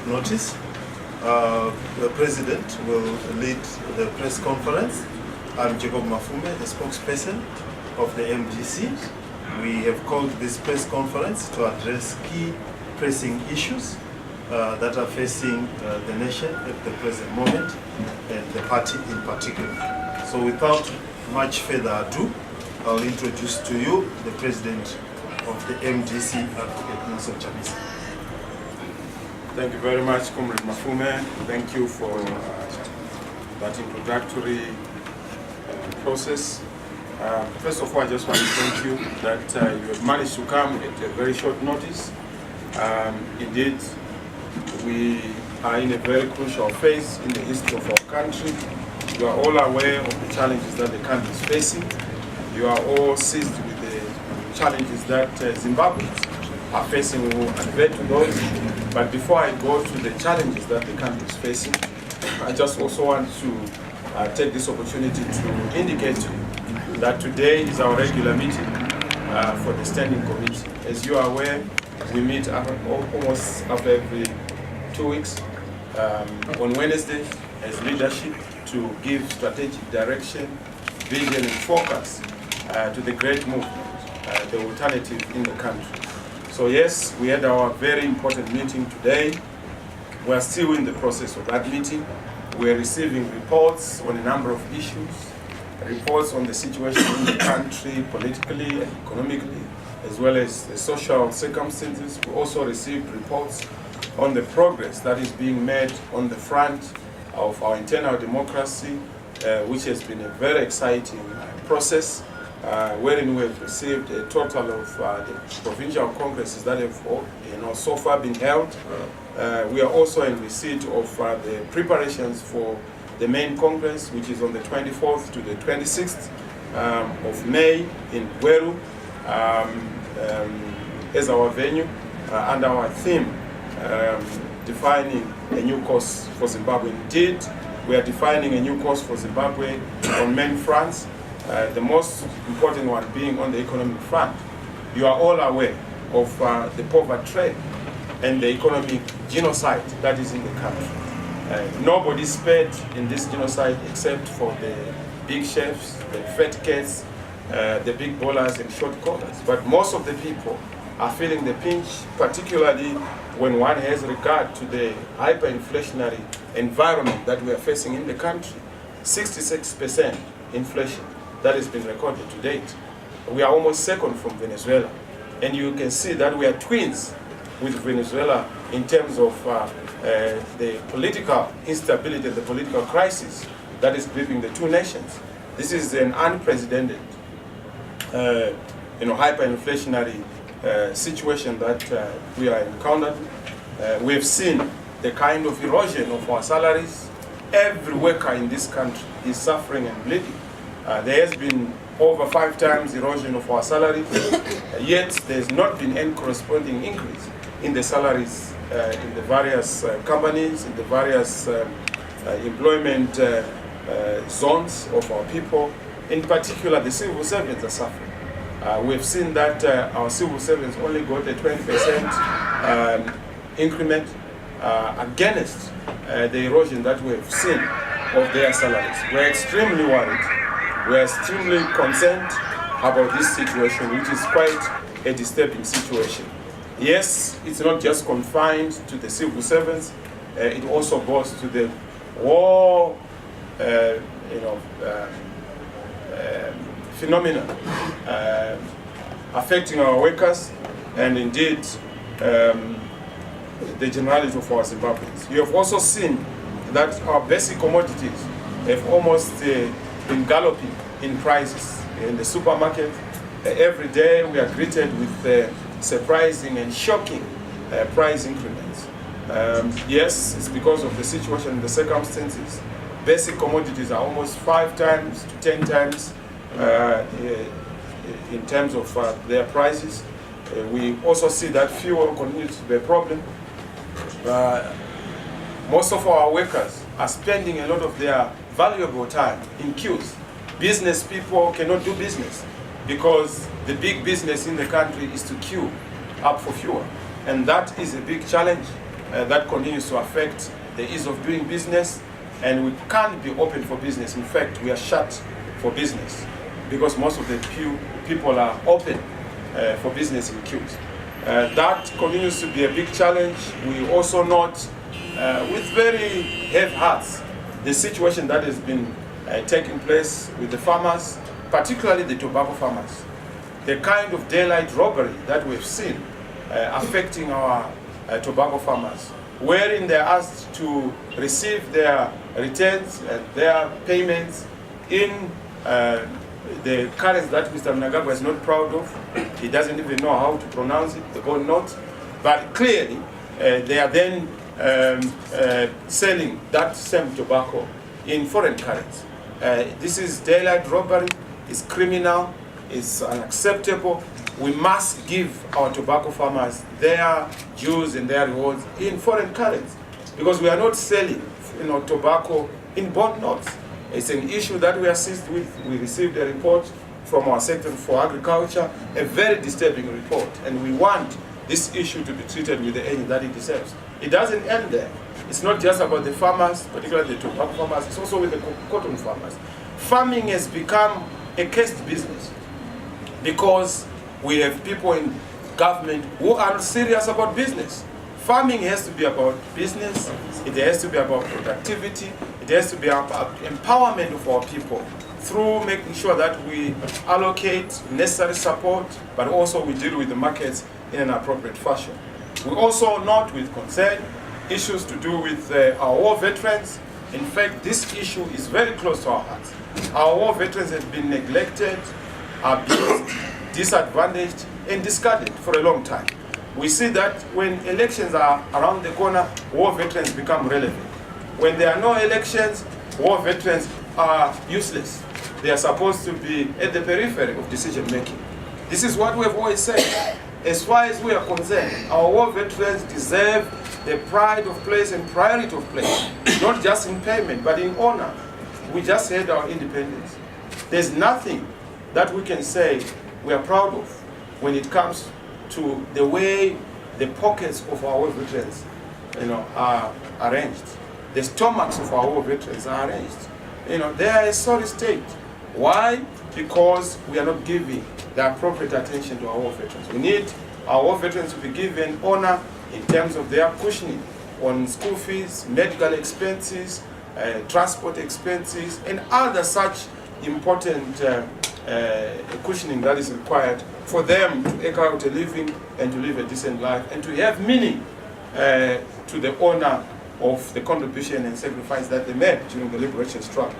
notice. The President will lead the press conference. I'm Jacob Mafume, the spokesperson of the MDC. We have called this press conference to address key pressing issues that are facing the nation at the present moment, and the party in particular. So without much further ado, I'll introduce to you the President of the MDC, Advocate Nelson Chamisa. Thank you very much, Comrade Mafume. Thank you for that introductory process. First of all, I just want to thank you that you have managed to come at a very short notice. Indeed, we are in a very crucial phase in the history of our country. You are all aware of the challenges that the country is facing. You are all seized with the challenges that Zimbabweans are facing. We will advert to those. But before I go to the challenges that the country is facing, I just also want to take this opportunity to indicate to you that today is our regular meeting for the Standing Committee. As you are aware, we meet almost after every 2 weeks on Wednesday as leadership to give strategic direction, vision and focus to the great movement, the alternative in the country. So yes, we had our very important meeting today. We are still in the process of that meeting. We are receiving reports on a number of issues, reports on the situation in the country politically and economically, as well as the social circumstances. We also received reports on the progress that is being made on the front of our internal democracy, which has been a very exciting process, wherein we have received a total of the provincial congresses that have so far been held. We are also in receipt of the preparations for the main congress, which is on the 24th to the 26th of May in Gweru, as our venue, and our theme, defining a new course for Zimbabwe. Indeed, we are defining a new course for Zimbabwe on many fronts, the most important one being on the economic front. You are all aware of the poverty trade and the economic genocide that is in the country. Nobody spared in this genocide except for the big chefs, the fat cats, the big bowlers and short callers. But most of the people are feeling the pinch, particularly when one has regard to the hyperinflationary environment that we are facing in the country. 66% inflation that has been recorded to date. We are almost second from Venezuela. And you can see that we are twins with Venezuela in terms of the political instability, the political crisis that is gripping the two nations. This is an unprecedented hyperinflationary situation that we are encountering. We have seen the kind of erosion of our salaries. Every worker in this country is suffering and bleeding. There has been over 5 times erosion of our salaries, yet there has not been any corresponding increase in the salaries in the various companies, in the various employment zones of our people. In particular, the civil servants are suffering. We've seen that our civil servants only got a 20% increment against the erosion that we've seen of their salaries. We're extremely worried. We're extremely concerned about this situation, which is quite a disturbing situation. Yes, it's not just confined to the civil servants. It also goes to the war, phenomenon affecting our workers and indeed the generality of our Zimbabweans. You have also seen that our basic commodities have almost been galloping in prices in the supermarket. Every day we are greeted with surprising and shocking price increments. Yes, it's because of the situation and the circumstances. Basic commodities are almost 5 times to 10 times in terms of their prices. We also see that fuel continues to be a problem. Most of our workers are spending a lot of their valuable time in queues. Business people cannot do business because the big business in the country is to queue up for fuel. And that is a big challenge that continues to affect the ease of doing business, and we can't be open for business. In fact, we are shut for business because most of the people are open for business in queues. That continues to be a big challenge. We also note with very heavy hearts the situation that has been taking place with the farmers, particularly the tobacco farmers. The kind of daylight robbery that we've seen affecting our tobacco farmers, wherein they're asked to receive their returns and their payments in the currency that Mr. Mnangagwa is not proud of. He doesn't even know how to pronounce it, the gold note. But clearly, they are then selling that same tobacco in foreign currency. This is daylight robbery, it's criminal, it's unacceptable. We must give our tobacco farmers their dues and their rewards in foreign currency, because we are not selling tobacco in bond notes. It's an issue that we are seized with. We received a report from our Secretary for Agriculture, a very disturbing report, and we want this issue to be treated with the aim that it deserves. It doesn't end there. It's not just about the farmers, particularly the tobacco farmers, it's also with the cotton farmers. Farming has become a cursed business because we have people in government who are serious about business. Farming has to be about business, it has to be about productivity, it has to be about empowerment of our people through making sure that we allocate necessary support, but also we deal with the markets in an appropriate fashion. We also note with concern issues to do with our war veterans. In fact, this issue is very close to our hearts. Our war veterans have been neglected, abused, disadvantaged, and discarded for a long time. We see that when elections are around the corner, war veterans become relevant. When there are no elections, war veterans are useless. They are supposed to be at the periphery of decision making. This is what we have always said. As far as we are concerned, our war veterans deserve the pride of place and priority of place, not just in payment, but in honor. We just had our independence. There's nothing that we can say we are proud of when it comes to the way the pockets of our war veterans are arranged. The stomachs of our war veterans are arranged. They are a sorry state. Why? Because we are not giving the appropriate attention to our war veterans. We need our war veterans to be given honor in terms of their cushioning on school fees, medical expenses, transport expenses, and other such important cushioning that is required for them to eke out a living and to live a decent life and to have meaning to the honor of the contribution and sacrifice that they made during the liberation struggle.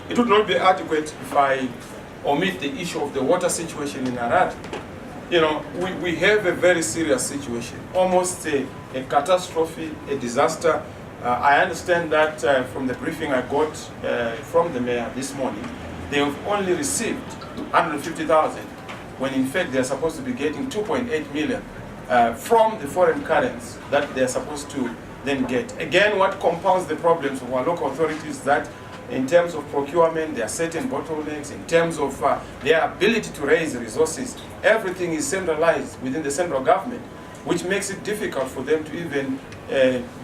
It would not be adequate if I omit the issue of the water situation in Harare. We have a very serious situation, almost a catastrophe, a disaster. I understand that from the briefing I got from the mayor this morning, they have only received 150,000, when in fact they are supposed to be getting 2.8 million from the foreign currency that they are supposed to then get. Again, what compounds the problems of our local authorities is that in terms of procurement, there are certain bottlenecks. In terms of their ability to raise resources, everything is centralized within the central government, which makes it difficult for them to even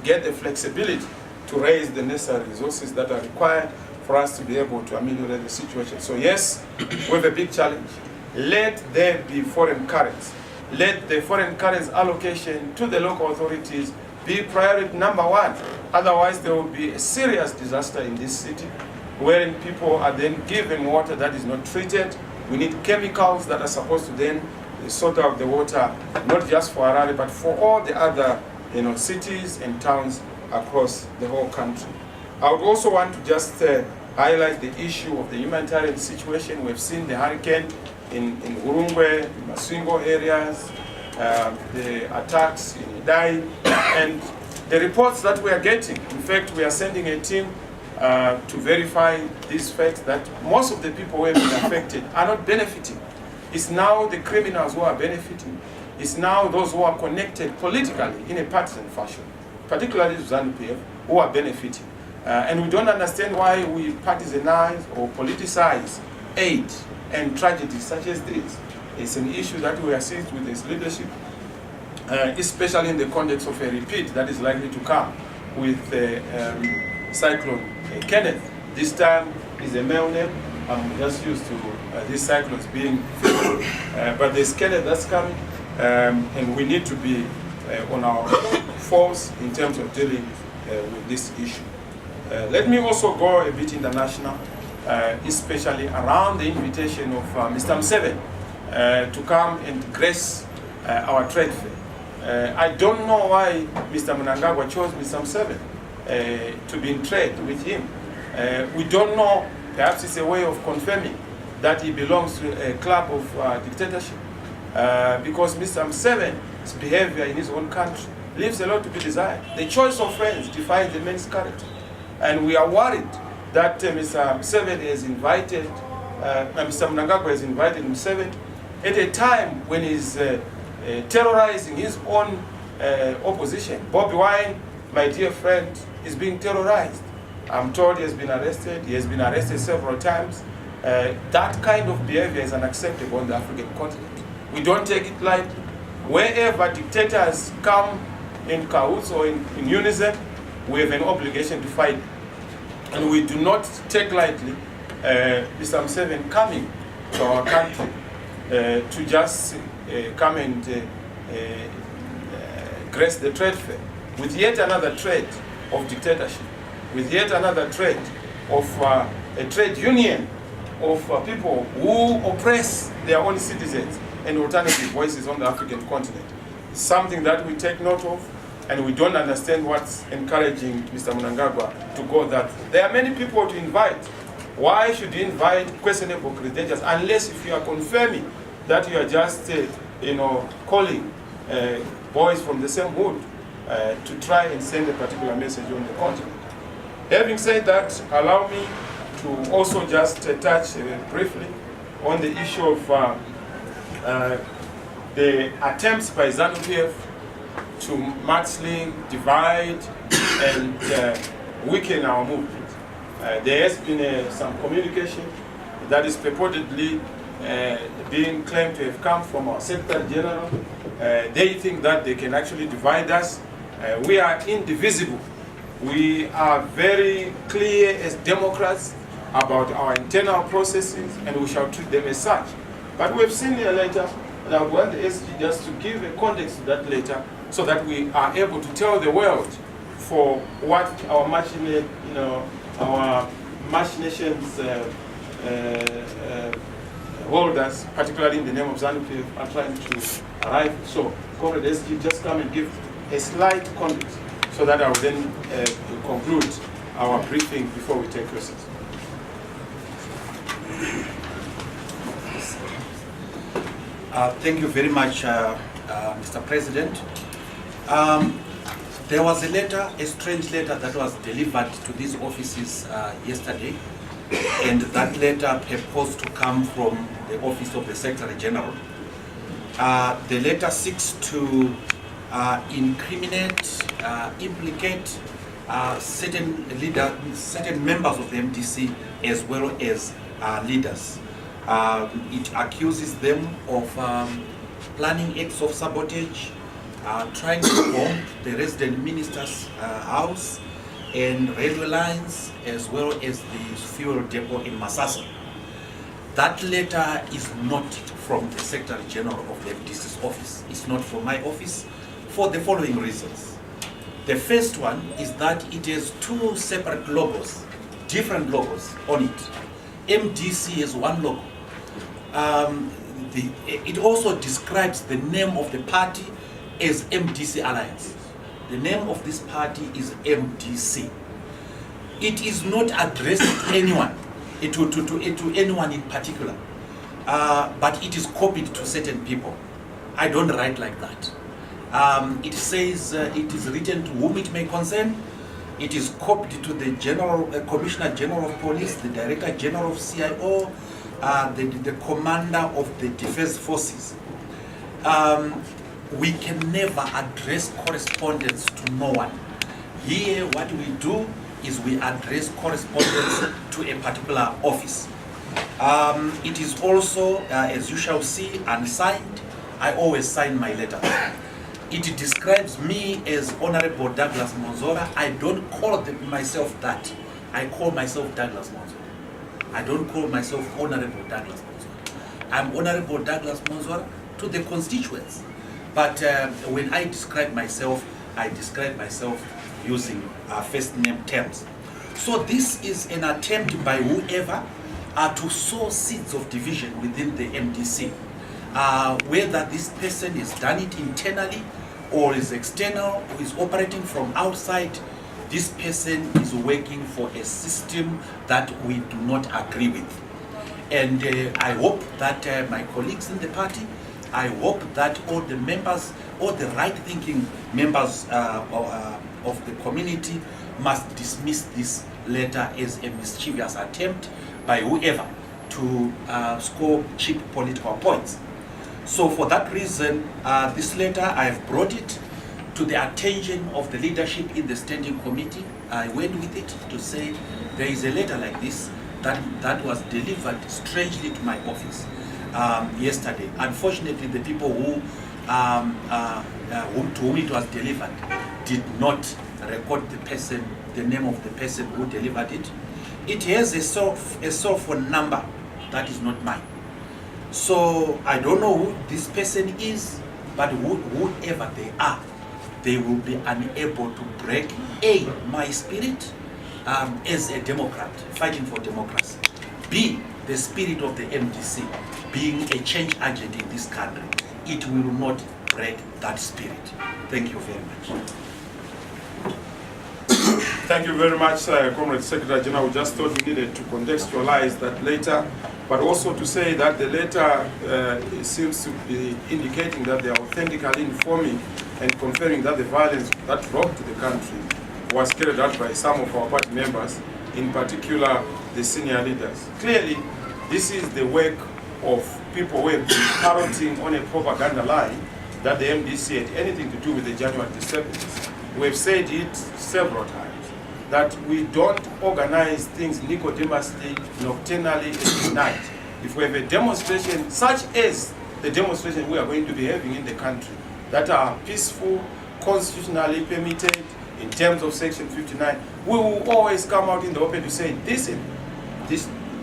get the flexibility to raise the necessary resources that are required for us to be able to ameliorate the situation. So yes, we have a big challenge. Let there be foreign currency. Let the foreign currency allocation to the local authorities be priority number one. Otherwise, there will be a serious disaster in this city, wherein people are then given water that is not treated. We need chemicals that are supposed to then sort out the water, not just for Harare, but for all the other cities and towns across the whole country. I would also want to just highlight the issue of the humanitarian situation. We've seen the hurricane in Urungwe, in Masvingo areas, the attacks in Idai, and the reports that we are getting. In fact, we are sending a team to verify these facts that most of the people who have been affected are not benefiting. It's now the criminals who are benefiting. It's now those who are connected politically in a partisan fashion, particularly ZANU-PF, who are benefiting. And we don't understand why we partisanize or politicize aid and tragedies such as this. It's an issue that we are seized with its leadership. especially in the context of a repeat that is likely to come with Cyclone Kenneth. This time is a male name. I'm just used to these cyclones being female, but there's Kenneth that's coming, and we need to be on our force in terms of dealing with this issue. Let me also go a bit international, especially around the invitation of Mr. Museveni to come and grace our trade fair. I don't know why Mr. Mnangagwa chose Mr. Museveni to be in trade with him. We don't know, perhaps it's a way of confirming that he belongs to a club of dictatorship. Because Mr. Museveni's behavior in his own country leaves a lot to be desired. The choice of friends defines the man's character. And we are worried that Mr. Museveni has invited, Mr. Mnangagwa has invited Museveni at a time when he's terrorizing his own opposition. Bobby Wine, my dear friend, is being terrorized. I'm told he has been arrested. He has been arrested several times. That kind of behavior is unacceptable on the African continent. We don't take it lightly. Wherever dictators come in cahoots or in unison, we have an obligation to fight. And we do not take lightly Mr. Museveni coming to our country to just come and grace the trade fair with yet another trade of dictatorship, with yet another trade of a trade union of people who oppress their own citizens and alternative voices on the African continent. Something that we take note of, and we don't understand what's encouraging Mr. Mnangagwa to go that. There are many people to invite. Why should you invite questionable credentials unless if you are confirming that you are just, calling boys from the same hood to try and send a particular message on the continent. Having said that, allow me to also just touch briefly on the issue of the attempts by ZANU-PF to mudslinging, divide, and weaken our movement. There has been some communication that is purportedly being claimed to have come from our Secretary General. They think that they can actually divide us. We are indivisible. We are very clear as Democrats about our internal processes, and we shall treat them as such. But we've seen a letter, and I want the SG just to give a context to that letter so that we are able to tell the world for what our machinations holders, particularly in the name of ZANU-PF, are trying to arrive. So, Comrade SG, just come and give a slight context so that I will then conclude our briefing before we take questions. Thank you very much, Mr. President. There was a letter, a strange letter that was delivered to these offices yesterday, and that letter purports to come from the office of the Secretary General. The letter seeks to incriminate, implicate certain members of the MDC as well as leaders. It accuses them of planning acts of sabotage, trying to bomb the resident minister's house and railway lines, as well as the fuel depot in Masasa. That letter is not from the Secretary General of the MDC's office. It's not from my office for the following reasons. The first one is that it has two separate logos, different logos on it. MDC has one logo. It also describes the name of the party as MDC Alliance. The name of this party is MDC. It is not addressed to anyone, to anyone in particular, but it is copied to certain people. I don't write like that. It says it is written to whom it may concern. It is copied to the Commissioner General of Police, the Director General of CIO, the Commander of the Defense Forces. We can never address correspondence to no one. Here, what we do is we address correspondence to a particular office. It is also, as you shall see, unsigned. I always sign my letter. It describes me as Honorable Douglas Monzora. I don't call myself that. I call myself Douglas Monzora. I don't call myself Honorable Douglas Monzora. I'm Honorable Douglas Monzora to the constituents. But when I describe myself using first name terms. So this is an attempt by whoever to sow seeds of division within the MDC. Whether this person has done it internally or is external, or is operating from outside, this person is working for a system that we do not agree with. And I hope that my colleagues in the party, I hope that all the members, all the right-thinking members of the community must dismiss this letter as a mischievous attempt by whoever to score cheap political points. So for that reason, this letter, I have brought it to the attention of the leadership in the standing committee. I went with it to say there is a letter like this that was delivered strangely to my office yesterday. Unfortunately, the people who to whom it was delivered did not record the name of the person who delivered it. It has a cell phone number that is not mine. So I don't know who this person is, but whoever they are, they will be unable to break my spirit as a Democrat fighting for democracy, B, the spirit of the MDC being a change agent in this country. It will not break that spirit. Thank you very much. Thank you very much, Comrade Secretary General. We just thought we needed to contextualize that letter, but also to say that the letter seems to be indicating that they are authentically informing and confirming that the violence that brought to the country was carried out by some of our party members, in particular the senior leaders. Clearly, this is the work of people who have been parroting on a propaganda line that the MDC had anything to do with the January disturbances. We have said it several times, that we don't organize things nicodemously, nocturnally, at night. If we have a demonstration such as the demonstration we are going to be having in the country, that are peaceful, constitutionally permitted in terms of Section 59, we will always come out in the open to say,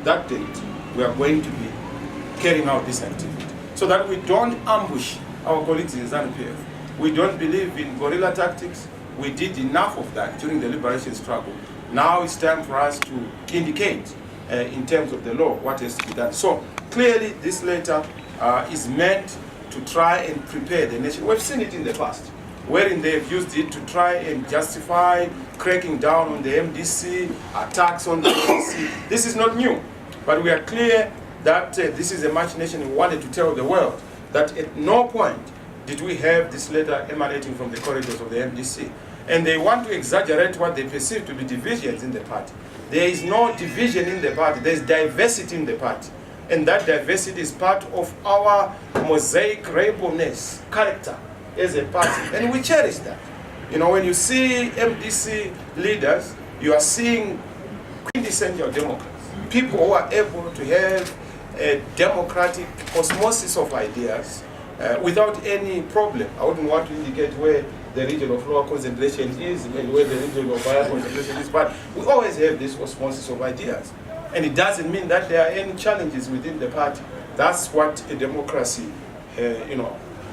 that date, we are going to be carrying out this activity. So that we don't ambush our colleagues in ZANU-PF. We don't believe in guerrilla tactics. We did enough of that during the liberation struggle. Now it's time for us to indicate, in terms of the law, what has to be done. So clearly this letter is meant to try and prepare the nation. We've seen it in the past, wherein they've used it to try and justify cracking down on the MDC, attacks on the MDC. This is not new, but we are clear that this is a machination we wanted to tell the world, that at no point did we have this letter emanating from the corridors of the MDC. And they want to exaggerate what they perceive to be divisions in the party. There is no division in the party, there is diversity in the party. And that diversity is part of our mosaic rainbowness character as a party. And we cherish that. You know, when you see MDC leaders, you are seeing quintessential Democrats. People who are able to have a democratic osmosis of ideas without any problem. I wouldn't want to indicate where the region of lower concentration is and where the region of higher concentration is, but we always have this osmosis of ideas. And it doesn't mean that there are any challenges within the party. That's what a democracy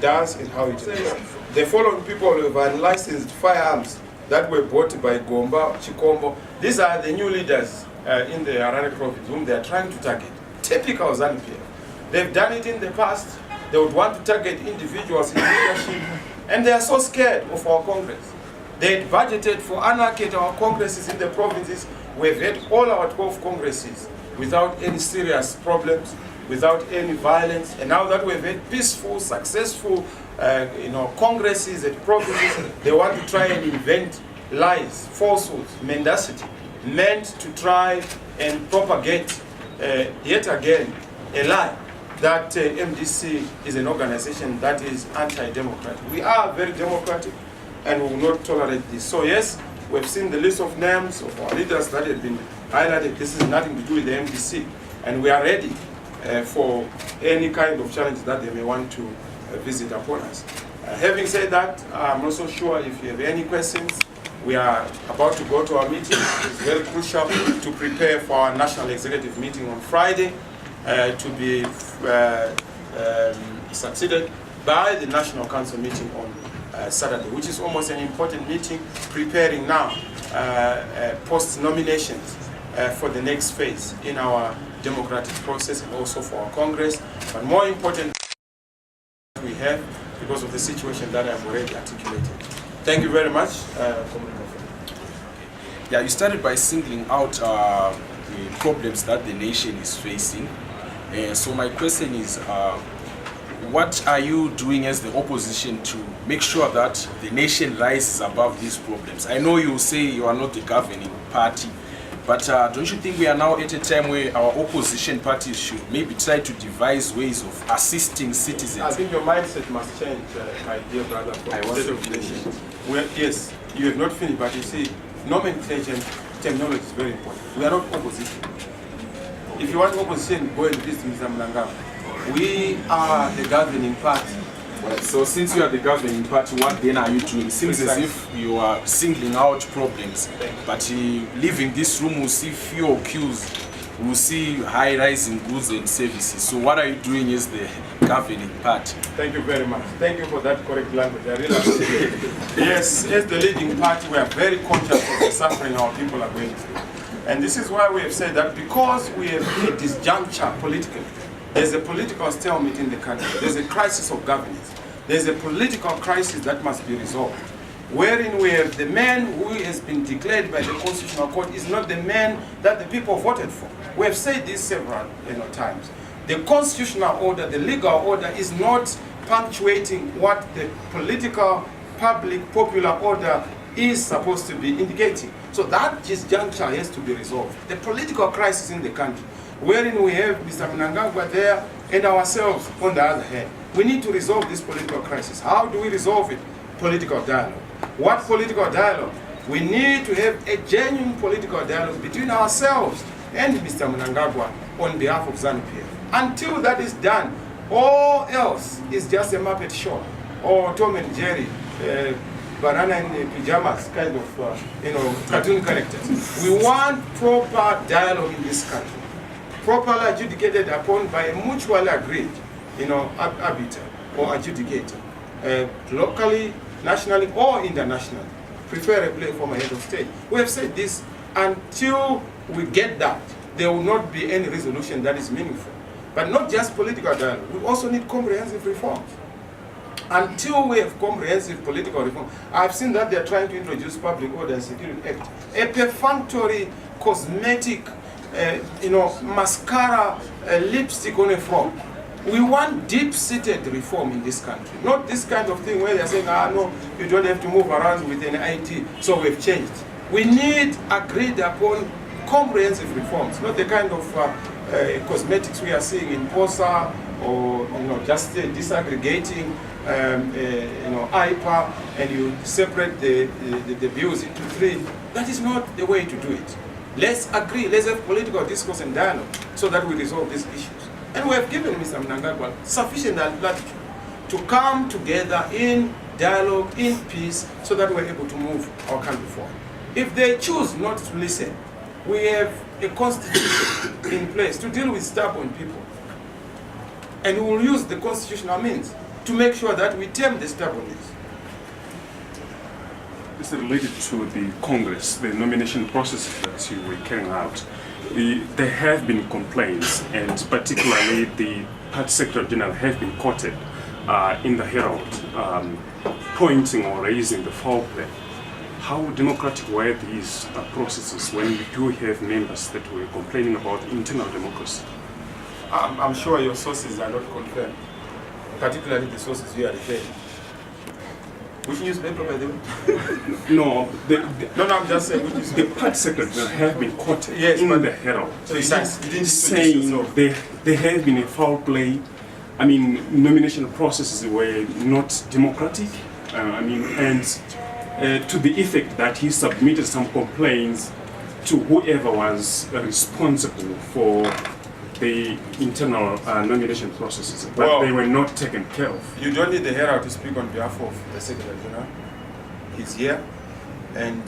does and how it is. The following people have unlicensed firearms that were bought by Gomba, Chikombo. These are the new leaders in the Harare province whom they are trying to target. Typical ZANU-PF. They've done it in the past. They would want to target individuals in leadership, and they are so scared of our Congress. They had budgeted for anarchy at our congresses in the provinces. We've had all our 12 congresses without any serious problems, without any violence, and now that we've had peaceful, successful congresses at provinces, they want to try and invent lies, falsehoods, mendacity, meant to try and propagate yet again a lie that MDC is an organization that is anti-democratic. We are very democratic and we will not tolerate this. So yes, we've seen the list of names of our leaders that have been highlighted. This is nothing to do with the MDC, and we are ready for any kind of challenge that they may want to visit upon us. Having said that, I'm also sure if you have any questions, we are about to go to our meeting. It's very crucial to prepare for our national executive meeting on Friday to be succeeded by the National Council meeting on Saturday, which is almost an important meeting, preparing now post-nominations for the next phase in our democratic process and also for our Congress. But more important, we have because of the situation that I've already articulated. Thank you very much. Yeah, you started by singling out the problems that the nation is facing. So my question is, what are you doing as the opposition to make sure that the nation rises above these problems? I know you say you are not the governing party, but don't you think we are now at a time where our opposition parties should maybe try to devise ways of assisting citizens? I think your mindset must change, my dear brother, from the state of the nation. Yes, you have not finished, but you see, nomenclature and terminology is very important. We are not opposition. If you want opposition, go and visit Mr. Mnangagwa. We are the governing party. Well, so since you are the governing party, what then are you doing? It seems as if you are singling out problems, but leaving this room, we'll see few accused, we'll see high rise in goods and services. So what are you doing as the governing party? Thank you very much. Thank you for that correct language. I really appreciate it. Yes, as the leading party, we are very conscious of the suffering our people are going through. And this is why we have said that because we have hit this juncture politically, there's a political stalemate in the country. There's a crisis of governance. There's a political crisis that must be resolved, wherein we have the man who has been declared by the Constitutional Court is not the man that the people voted for. We have said this several times. The constitutional order, the legal order is not punctuating what the political, public, popular order is supposed to be indicating. So that juncture has to be resolved. The political crisis in the country, wherein we have Mr. Mnangagwa there and ourselves on the other hand. We need to resolve this political crisis. How do we resolve it? Political dialogue. What political dialogue? We need to have a genuine political dialogue between ourselves and Mr. Mnangagwa on behalf of ZANU-PF. Until that is done, all else is just a Muppet show or Tom and Jerry, banana in pajamas kind of cartoon characters. We want proper dialogue in this country, properly adjudicated upon by a mutually agreed, arbiter or adjudicator, locally, nationally, or internationally, preferably from a head of state. We have said this, until we get that, there will not be any resolution that is meaningful. But not just political dialogue, we also need comprehensive reforms. Until we have comprehensive political reform, I've seen that they're trying to introduce Public Order and Security Act, a perfunctory, cosmetic, mascara, lipstick on a frog. We want deep-seated reform in this country, not this kind of thing where they're saying, no, you don't have to move around with an IT, so we've changed. We need agreed upon comprehensive reforms, not the kind of cosmetics we are seeing in POSA or just disaggregating IPA and you separate the bills into three. That is not the way to do it. Let's agree, let's have political discourse and dialogue so that we resolve these issues. And we have given Mr. Mnangagwa sufficient latitude to come together in dialogue, in peace, so that we're able to move our country forward. If they choose not to listen, we have a constitution in place to deal with stubborn people. And we will use the constitutional means to make sure that we tame the stubbornness. This is related to the Congress, the nomination process that you were carrying out. There have been complaints, and particularly the Party Secretary General have been quoted in the Herald, pointing or raising the foul play. How democratic were these processes when we do have members that were complaining about internal democracy? I'm sure your sources are not confirmed, particularly the sources you are referring. Which newspaper, by the way? No, I'm just saying which newspaper. The Party Secretary have been quoted yes, in the Herald, so you didn't saying there have been a foul play. I mean, nomination processes were not democratic. To the effect that he submitted some complaints to whoever was responsible for the internal nomination processes, but Well, they were not taken care of. You don't need the Herald to speak on behalf of the Secretary General. He's here, and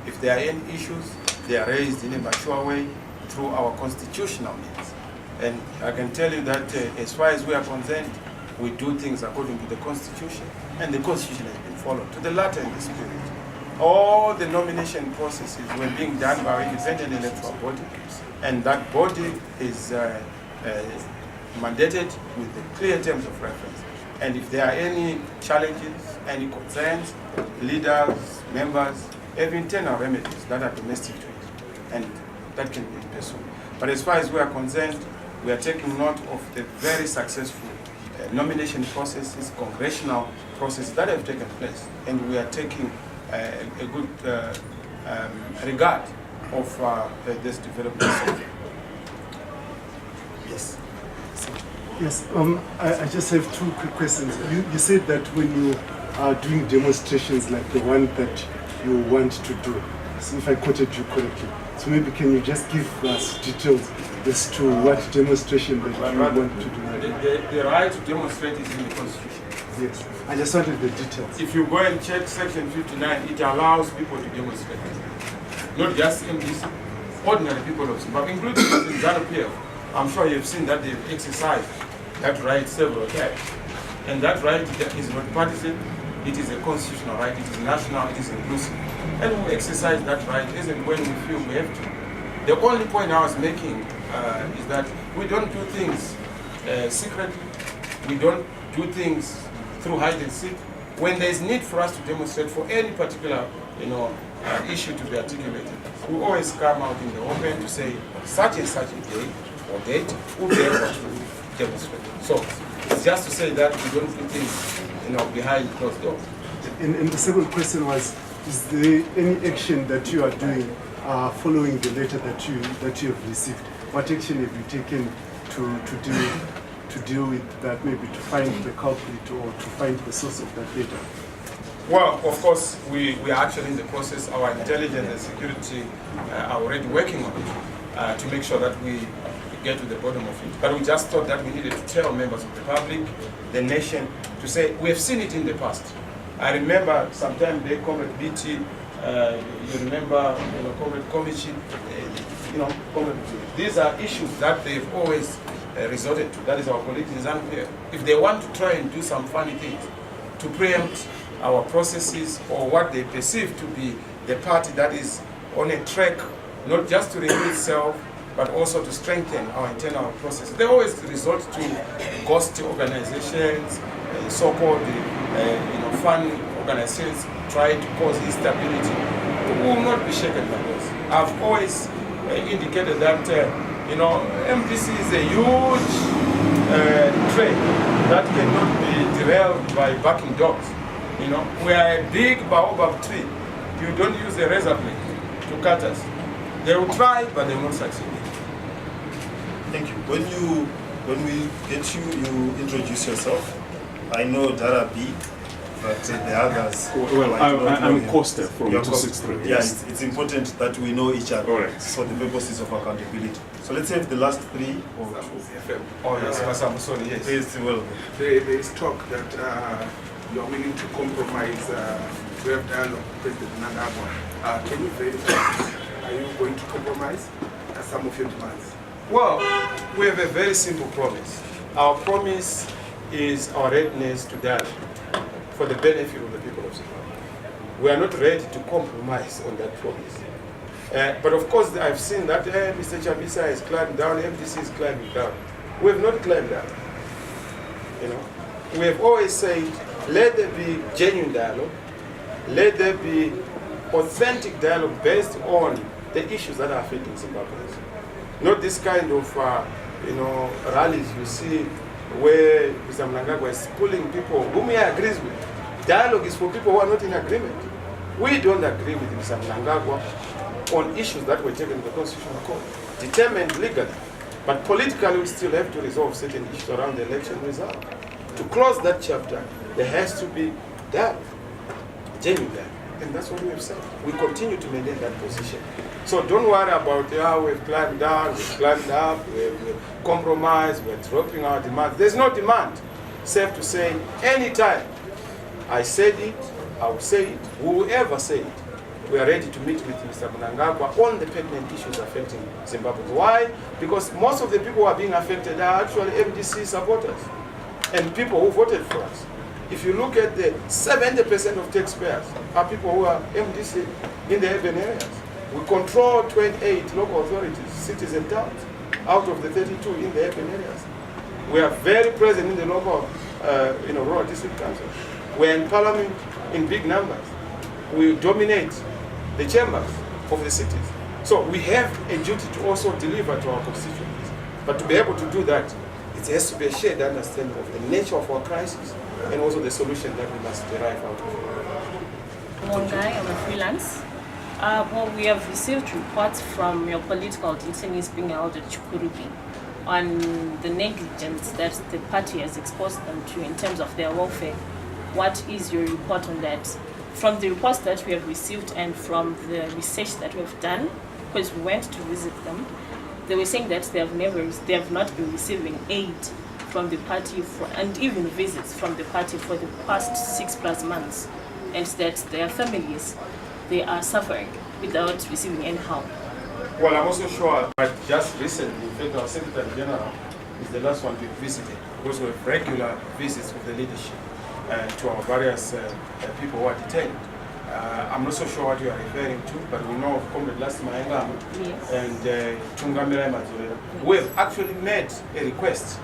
if there are any issues, they are raised in a mature way through our constitutional means. And I can tell you that as far as we are concerned, we do things according to the Constitution, and the Constitution has been followed to the letter and the spirit. All the nomination processes were being done by an independent electoral body, and that body is mandated with the clear terms of reference. And if there are any challenges, any concerns, leaders, members have internal remedies that are domestic to it, and that can be pursued. But as far as we are concerned, we are taking note of the very successful nomination processes, congressional processes that have taken place, and we are taking a good regard of this development. Yes. Yes, I just have two quick questions. You said that when you are doing demonstrations like the one that you want to do, so if I quoted you correctly, so maybe can you just give us details as to what demonstration that you want to do? The right to demonstrate is in the Constitution. Yes, I just wanted the details. If you go and check Section 59, it allows people to demonstrate. Not just MDC, ordinary people of Zimbabwe, including ZANU-PF. I'm sure you've seen that they've exercised that right several times. And that right is not partisan, it is a constitutional right, it is national, it is inclusive. And we exercise that right as and when we feel we have to. The only point I was making is that we don't do things secretly, we don't do things through hide and seek. When there is need for us to demonstrate for any particular issue to be articulated, we always come out in the open to say such and such a day or date will be able to demonstrate. So it's just to say that we don't do things behind closed doors. And the second question was, is there any action that you are doing following the letter that you have received? What action have you taken to deal with that, maybe to find the culprit or to find the source of that letter? Well, of course, we are actually in the process. Our intelligence and security are already working on it to make sure that we get to the bottom of it. But we just thought that we needed to tell members of the public, the nation, to say we have seen it in the past. I remember sometime they Comrade BT, you remember, Comrade Komichi, these are issues that they've always resorted to. That is our colleagues in Zambia. If they want to try and do some funny things to preempt our processes or what they perceive to be the party that is on a track, not just to renew itself, but also to strengthen our internal processes, they always resort to ghost organizations, so-called fun organizations, trying to cause instability. We will not be shaken by this. I've always indicated that MDC is a huge trade that cannot be derailed by barking dogs. We are a big baobab tree. You don't use a razor blade to cut us. They will try, but they won't succeed. Thank you. When we get you, you introduce yourself. I know Dara B, but the others. Well, I'm Costa from You're 263. Yes, it's important that we know each other Correct. for the purposes of accountability. So let's have the last three or two. Oh yes, I'm sorry, yes. Please, well. There is talk that you are willing to compromise to have dialogue with President Mnangagwa. Can you verify? Are you going to compromise some of your demands? Well, we have a very simple promise. Our promise is our readiness to dialogue for the benefit of the people of Zimbabwe. We are not ready to compromise on that promise. But of course, I've seen that Mr. Chabisa has climbed down, MDC is climbing down. We have not climbed down. We have always said, let there be genuine dialogue, let there be authentic dialogue based on the issues that are affecting Zimbabweans. Not this kind of rallies you see where Mr. Mnangagwa is pulling people whom he agrees with. Dialogue is for people who are not in agreement. We don't agree with Mr. Mnangagwa on issues that were taken to the Constitutional Court, determined legally. But politically, we still have to resolve certain issues around the election result. To close that chapter, there has to be dialogue, genuine dialogue. And that's what we have said. We continue to maintain that position. So don't worry about how we've climbed down, we've climbed up, we've compromised, we're dropping our demand. There's no demand. Safe to say, anytime I said it, I will say it, whoever say it, we are ready to meet with Mr. Mnangagwa on the pertinent issues affecting Zimbabwe. Why? Because most of the people who are being affected are actually MDC supporters and people who voted for us. If you look at the 70% of taxpayers are people who are MDC in the urban areas. We control 28 local authorities, cities and towns, out of the 32 in the urban areas. We are very present in the local, rural district councils. We're in parliament in big numbers. We dominate the chambers of the cities. So we have a duty to also deliver to our constituents. But to be able to do that, it has to be a shared understanding of the nature of our crisis and also the solution that we must derive out of it. Mongai, I'm a freelance. Well, we have received reports from your political detainees being held at Chukurubi on the negligence that the party has exposed them to in terms of their welfare. What is your report on that? From the reports that we have received and from the research that we have done, because we went to visit them, they were saying that they have not been receiving aid from the party and even visits from the party for the past 6+ months, and that their families, they are suffering without receiving any help. Well, I'm also sure that just recently, in fact, our Secretary General is the last one to be visited, because we have regular visits with the leadership to our various people who are detained. I'm not so sure what you are referring to, but we know of Comrade Last Maengam and Tungamira Mazurera. We have actually made a request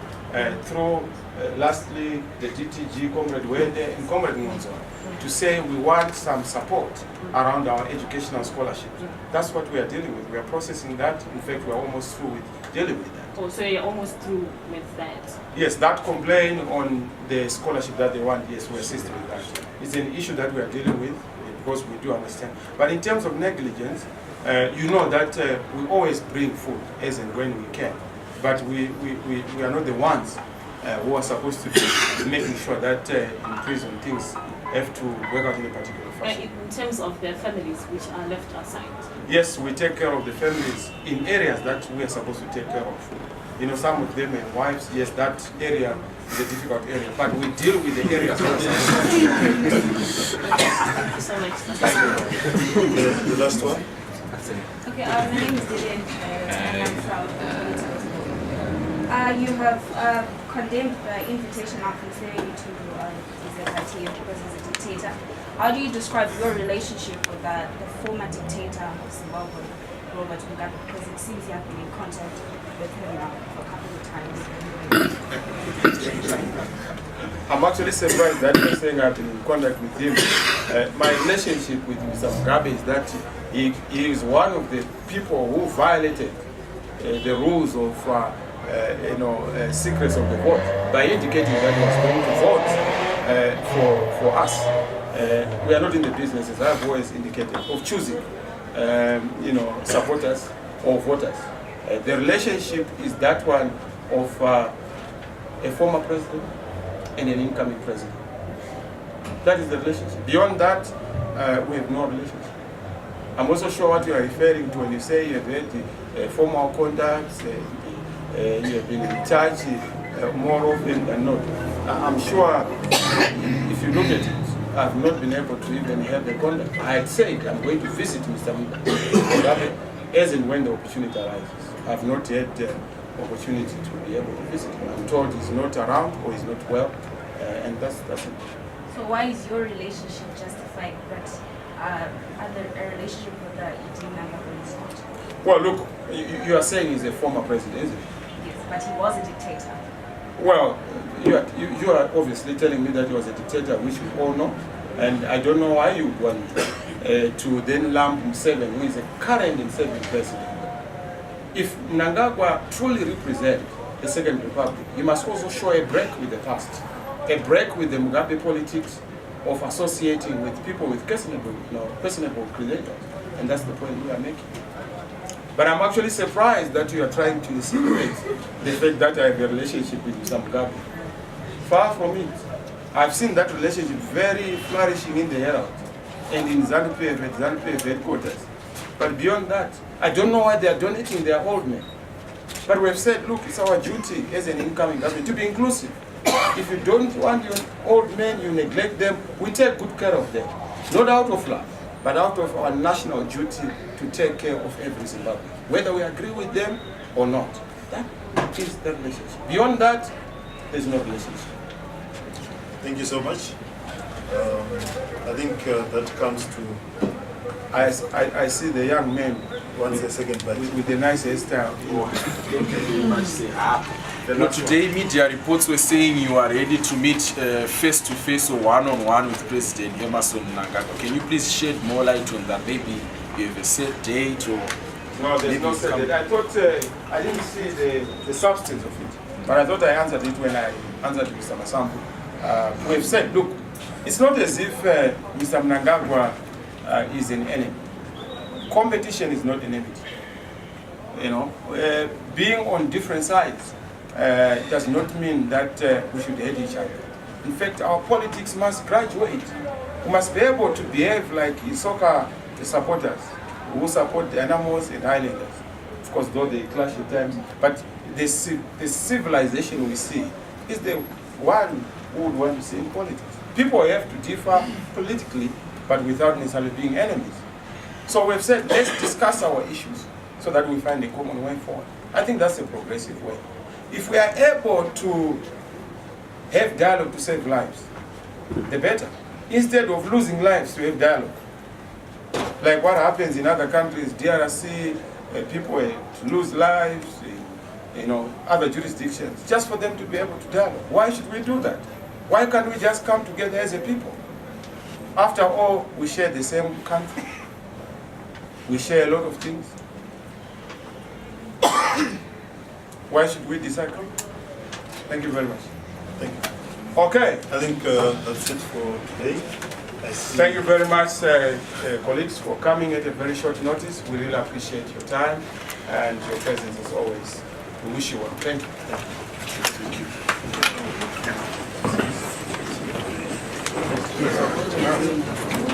through, lastly, the DTG, Comrade Wende and Comrade Ngonzo, to say we want some support around our educational scholarships. That's what we are dealing with. We are processing that. In fact, we are almost through with dealing with that. Oh, so you're almost through with that? Yes, that complaint on the scholarship that they want, yes, we assist with that. It's an issue that we are dealing with because we do understand. But in terms of negligence, you know that we always bring food as and when we can. But we are not the ones who are supposed to be making sure that in prison things have to work out in a particular fashion. In terms of their families which are left aside? Yes, we take care of the families in areas that we are supposed to take care of. You know, some of them have wives. Yes, that area is a difficult area, but we deal with the areas. Thank you so much. The last one. Okay, my name is Lilian and I'm from you have condemned the invitation of referring to Zebati because he's a dictator. How do you describe your relationship with the former dictator of Zimbabwe, Robert Mugabe? Because it seems you have been in contact with him now for a couple of times. I'm actually surprised that you're saying I've been in contact with him. My relationship with Mr. Mugabe is that he is one of the people who violated the rules of secrets of the vote by indicating that he was going to vote for us. We are not in the business, as I've always indicated, of choosing supporters or voters. The relationship is that one of a former president and an incoming president. That is the relationship. Beyond that, we have no relationship. I'm also sure what you are referring to when you say you have had formal contacts, you have been in touch more often than not. I'm sure if you look at it, I've not been able to even have a contact. I had said I'm going to visit Mr. Mugabe as and when the opportunity arises. I've not had the opportunity to be able to visit him. I'm told he's not around or he's not well, and that's it. So why is your relationship justified, but a relationship with the ED Mnangagwa is not? Well, look, you are saying he's a former president, isn't it? Yes, but he was a dictator. Well, you are obviously telling me that he was a dictator, which we all know, and I don't know why you would want to then lump Museveni, who is a current and serving president. If Mnangagwa truly represents the Second Republic, he must also show a break with the past, a break with the Mugabe politics of associating with people with questionable credentials, and that's the point we are making. But I'm actually surprised that you are trying to insinuate the fact that I have a relationship with Mr. Mugabe. Far from it. I've seen that relationship very flourishing in the Herald and in ZANU-PF at ZANU-PF headquarters. But beyond that, I don't know why they are donating their old men. But we have said, look, it's our duty as an incoming government to be inclusive. If you don't want your old men, you neglect them, we take good care of them. Not out of love, but out of our national duty to take care of every Zimbabwean, whether we agree with them or not. That is the relationship. Beyond that, there's no relationship. Thank you so much. I think that comes to... I see the young men One second, but with the nice hairstyle. Thank you very much. Now, today, media reports were saying you are ready to meet face-to-face or one-on-one with President Emerson Mnangagwa. Can you please shed more light on that? Maybe you have a set date or... No, there's no set date. I thought, I didn't see the substance of it, but I thought I answered it when I answered Mr. Masambu. We have said, look, it's not as if Mr. Mnangagwa is an enemy. Competition is not an enemy. You know, being on different sides does not mean that we should hate each other. In fact, our politics must graduate. We must be able to behave like soccer supporters who support the animals and Highlanders. Of course, though they clash at times, but the civilization we see is the one who would want to see in politics. People have to differ politically, but without necessarily being enemies. So we've said, let's discuss our issues so that we find a common way forward. I think that's a progressive way. If we are able to have dialogue to save lives, the better. Instead of losing lives to have dialogue. Like what happens in other countries, DRC, people lose lives, you know, other jurisdictions, just for them to be able to dialogue. Why should we do that? Why can't we just come together as a people? After all, we share the same country. We share a lot of things. Why should we disagree? Thank you very much. thank you. Okay. I think that's it for today. Thank you very much, colleagues, for coming at a very short notice. We really appreciate your time and your presence as always. We wish you well. Thank you. Thank you.